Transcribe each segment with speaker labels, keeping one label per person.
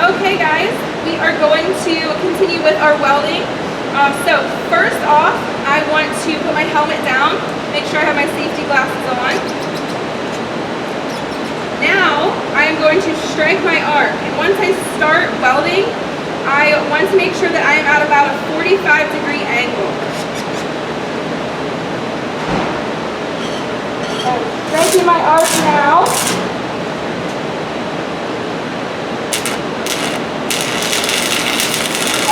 Speaker 1: Okay guys, we are going to continue with our welding. So first off, I want to put my helmet down, make sure I have my safety glasses on. Now, I am going to strike my arc, and once I start welding, I want to make sure that I am at about a 45-degree angle. I'm striking my arc now.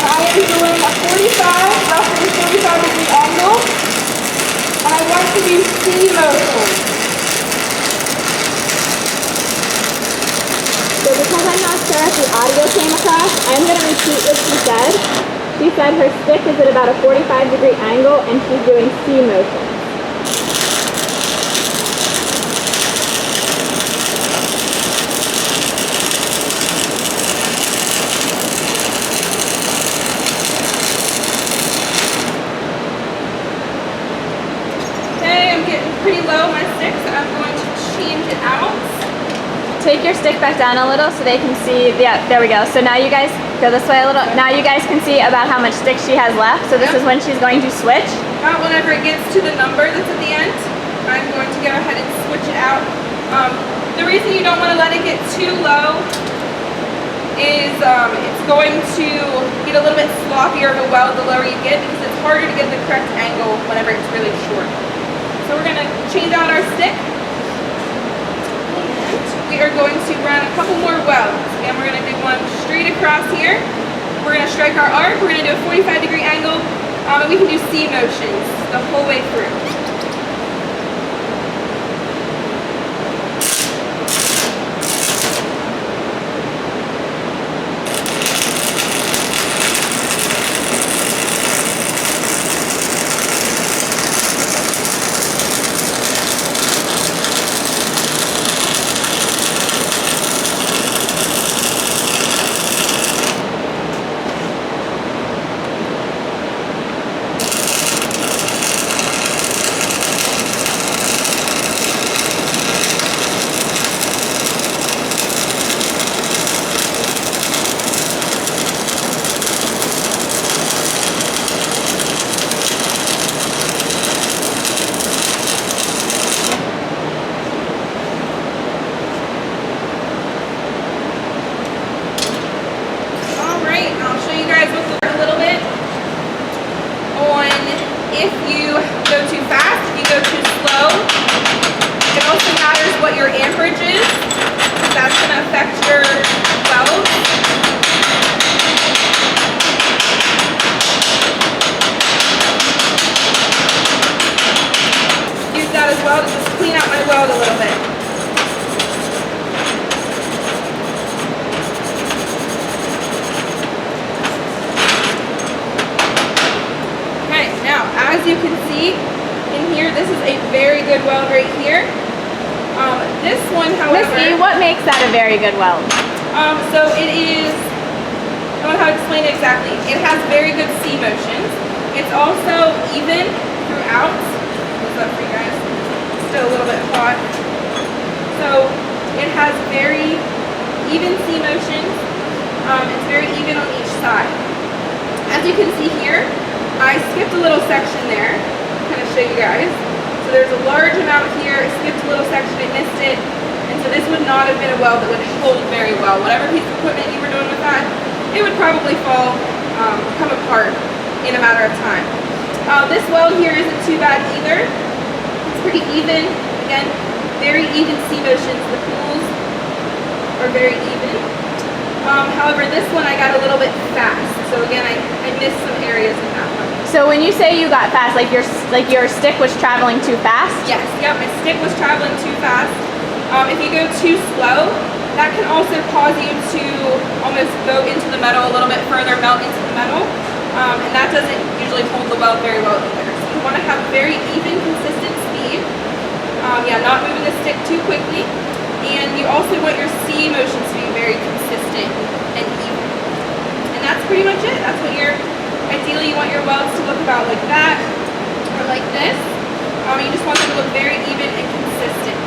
Speaker 1: I am doing a 45, roughly 45-degree angle, and I want to do C motion.
Speaker 2: So because I'm not sure if the audio came across, I'm going to repeat what she said. She said her stick is at about a 45-degree angle and she's doing C motion.
Speaker 1: Pretty low my stick, so I'm going to change it out.
Speaker 2: Take your stick back down a little so they can see. Yeah, there we go. So now you guys go this way a little. Now you guys can see about how much stick she has left. So this is when she's going to switch.
Speaker 1: Whenever it gets to the number that's at the end, I'm going to go ahead and switch it out. The reason you don't want to let it get too low is it's going to get a little bit sloppier of a weld the lower you get, because it's harder to get the correct angle whenever it's really short. So we're going to change out our stick, and we are going to run a couple more welds. Again, we're going to do one straight across here. We're going to strike our arc. We're going to do a 45-degree angle, and we can do C motions the whole way through. If you go too fast, if you go too slow, it also matters what your amperage is. That's going to affect your weld. Use that as well to just clean out my weld a little bit. As you can see in here, this is a very good weld right here. This one, however...
Speaker 2: Miss E, what makes that a very good weld?
Speaker 1: So it is, I don't know how to explain it exactly. It has very good C motions. It's also even throughout. What's up for you guys? It's still a little bit hot. So it has very even C motions. It's very even on each side. As you can see here, I skipped a little section there, to kind of show you guys. So there's a large amount here, I skipped a little section, I missed it, and so this would not have been a weld that would hold very well. Whatever piece of equipment you were doing with that, it would probably come apart in a matter of time. This weld here isn't too bad either. It's pretty even. Again, very even C motions. The pools are very even. However, this one I got a little bit fast. So again, I missed some areas in that one.
Speaker 2: So when you say you got fast, like your stick was traveling too fast?
Speaker 1: Yes, yep, my stick was traveling too fast. If you go too slow, that can also cause you to almost go into the metal a little bit further, melt into the metal, and that doesn't usually hold the weld very well either. So you want to have very even, consistent speed. Not moving the stick too quickly, and you also want your C motions to be very consistent and even. And that's pretty much it. That's what ideally you want your welds to look about like that, or like this. You just want them to look very even and consistent.